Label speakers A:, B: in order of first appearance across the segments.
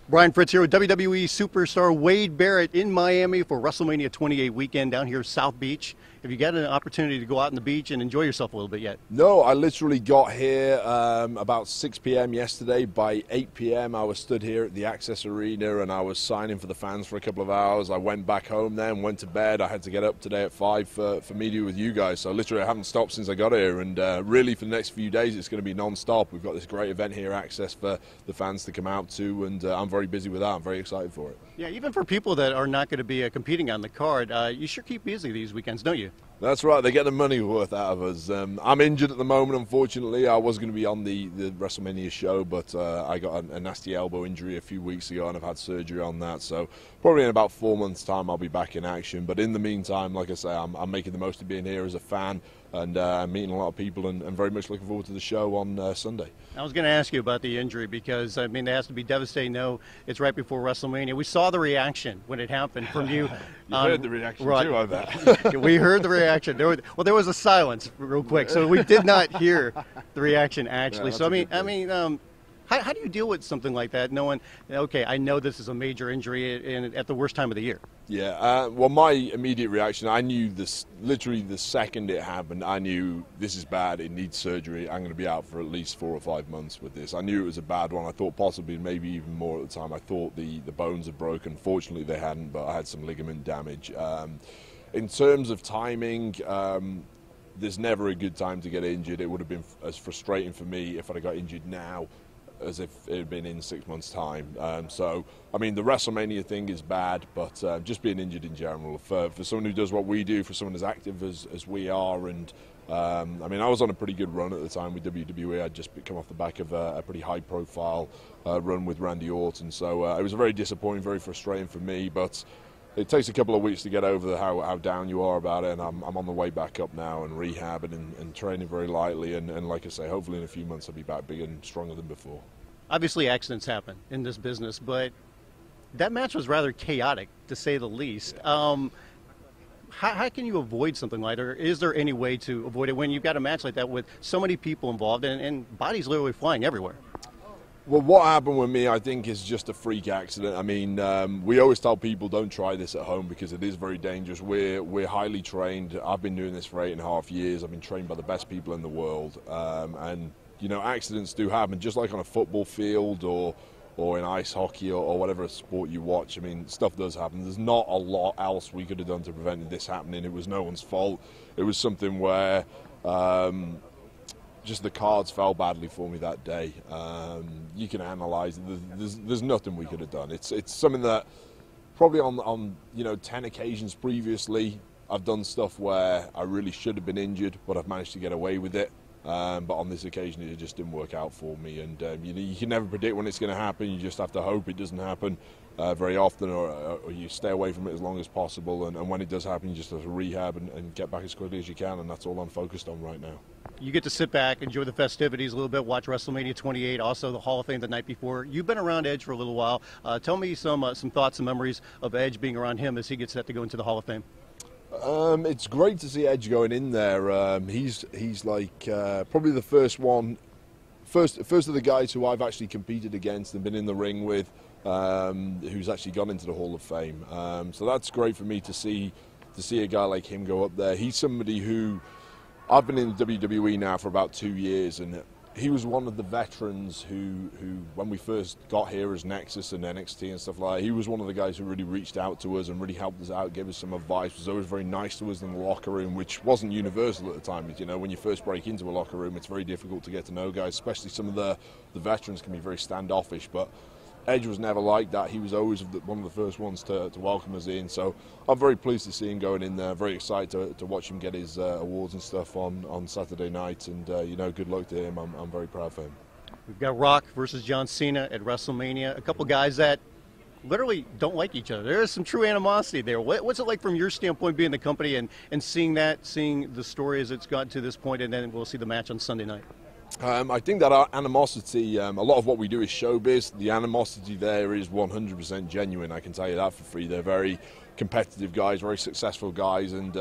A: Brian Fritz here with WWE superstar Wade Barrett in Miami for WrestleMania 28 weekend down here South Beach. Have you got an opportunity to go out on the beach and enjoy yourself a little bit yet?
B: No, I literally got here about 6 p.m. yesterday. By 8 p.m. I was stood here at the Axxess Arena and I was signing for the fans for a couple of hours. I went back home then, went to bed. I had to get up today at 5 for media with you guys. So literally I haven't stopped since I got here, and really for the next few days it's going to be non-stop. We've got this great event here, Axxess, for the fans to come out to, and I'm very busy with that. I'm very excited for it.
A: Yeah, even for people that are not going to be competing on the card, you sure keep busy these weekends, don't you?
B: That's right, they get the money worth out of us. I'm injured at the moment, unfortunately. I was going to be on the WrestleMania show, but I got a nasty elbow injury a few weeks ago and I've had surgery on that. So probably in about 4 months' time I'll be back in action. But in the meantime, like I say, I'm making the most of being here as a fan, and meeting a lot of people, and very much looking forward to the show on Sunday.
A: I was going to ask you about the injury because, I mean, it has to be devastating. No, it's right before WrestleMania. We saw the reaction when it happened from you.
B: You heard the reaction
A: right.
B: too, I bet.
A: We heard the reaction. There was a silence real quick, so we did not hear the reaction actually.
B: Yeah,
A: so how do you deal with something like that, knowing, okay, I know this is a major injury and at the worst time of the year?
B: Yeah, well, my immediate reaction, I knew this, literally the second it happened, I knew this is bad, it needs surgery, I'm going to be out for at least 4 or 5 months with this. I knew it was a bad one. I thought possibly maybe even more at the time. I thought the bones had broken. Fortunately they hadn't, but I had some ligament damage. In terms of timing, there's never a good time to get injured. It would have been as frustrating for me if I'd got injured now as if it had been in 6 months' time. So, I mean, the WrestleMania thing is bad, but just being injured in general, for someone who does what we do, for someone as active as we are, and I mean, I was on a pretty good run at the time with WWE. I'd just come off the back of a pretty high-profile run with Randy Orton, so it was very disappointing, very frustrating for me, but it takes a couple of weeks to get over how down you are about it, and I'm on the way back up now and rehabbing and training very lightly, and like I say, hopefully in a few months I'll be back bigger and stronger than before.
A: Obviously accidents happen in this business, but that match was rather chaotic, to say the least. How can you avoid something like that, or is there any way to avoid it when you've got a match like that with so many people involved and bodies literally flying everywhere?
B: Well, what happened with me, I think, is just a freak accident. I mean, we always tell people don't try this at home because it is very dangerous. We're highly trained. I've been doing this for 8.5 years. I've been trained by the best people in the world, and you know, accidents do happen, just like on a football field or in ice hockey or whatever sport you watch. I mean, stuff does happen. There's not a lot else we could have done to prevent this happening. It was no one's fault. It was something where just the cards fell badly for me that day. You can analyse it. There's nothing we could have done. It's something that probably on 10 occasions previously I've done stuff where I really should have been injured, but I've managed to get away with it. But on this occasion it just didn't work out for me, and you can never predict when it's going to happen. You just have to hope it doesn't happen very often, or you stay away from it as long as possible, and when it does happen you just have to rehab and get back as quickly as you can, and that's all I'm focused on right now.
A: You get to sit back, enjoy the festivities a little bit, watch WrestleMania 28, also the Hall of Fame the night before. You've been around Edge for a little while. Tell me some thoughts and memories of Edge being around him as he gets set to go into the Hall of Fame.
B: It's great to see Edge going in there. He's like probably the first of the guys who I've actually competed against and been in the ring with, who's actually gone into the Hall of Fame. So that's great for me to see a guy like him go up there. He's somebody who I've been in WWE now for about 2 years, and he was one of the veterans who when we first got here as Nexus and NXT and stuff like that, he was one of the guys who really reached out to us and really helped us out, gave us some advice, was always very nice to us in the locker room, which wasn't universal at the time. You know, when you first break into a locker room, it's very difficult to get to know guys, especially some of the veterans can be very standoffish, but Edge was never like that. He was always one of the first ones to welcome us in. So I'm very pleased to see him going in there. Very excited to watch him get his awards and stuff on Saturday night. And, good luck to him. I'm very proud for him.
A: We've got Rock versus John Cena at WrestleMania. A couple guys that literally don't like each other. There is some true animosity there. What's it like from your standpoint being the company and seeing the story as it's gotten to this point, and then we'll see the match on Sunday night?
B: I think that our animosity, a lot of what we do is showbiz. The animosity there is 100% genuine, I can tell you that for free. They're very competitive guys, very successful guys, and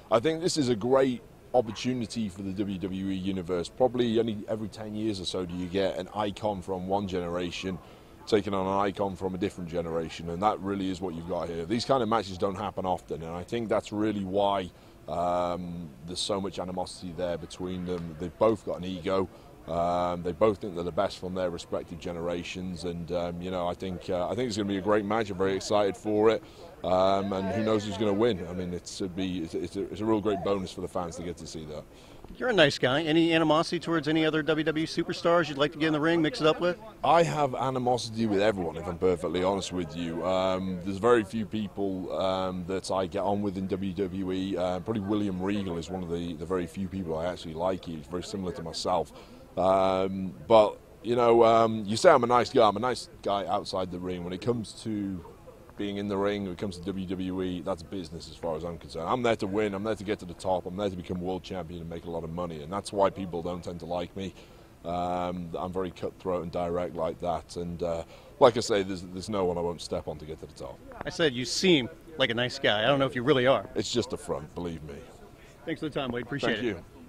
B: I think this is a great opportunity for the WWE universe. Probably only every 10 years or so do you get an icon from one generation taking on an icon from a different generation, and that really is what you've got here. These kind of matches don't happen often, and I think that's really why there's so much animosity there between them. They've both got an ego. They both think they're the best from their respective generations, and I think it's going to be a great match. I'm very excited for it, and who knows who's going to win. I mean, it's a real great bonus for the fans to get to see that. You're a nice guy. Any animosity towards any other WWE superstars you'd like to get in the ring, mix it up with? I have animosity with everyone, if I'm perfectly honest with you. There's very few people that I get on with in WWE. Probably William Regal is one of the very few people I actually like. He's very similar to myself. But, you say I'm a nice guy. I'm a nice guy outside the ring. When it comes to being in the ring, when it comes to WWE, that's business as far as I'm concerned. I'm there to win. I'm there to get to the top. I'm there to become world champion and make a lot of money. And that's why people don't tend to like me. I'm very cutthroat and direct like that. And like I say, there's no one I won't step on to get to the top. I said you seem like a nice guy. I don't know if you really are. It's just a front, believe me. Thanks for the time, Wade. Appreciate it. Thank you.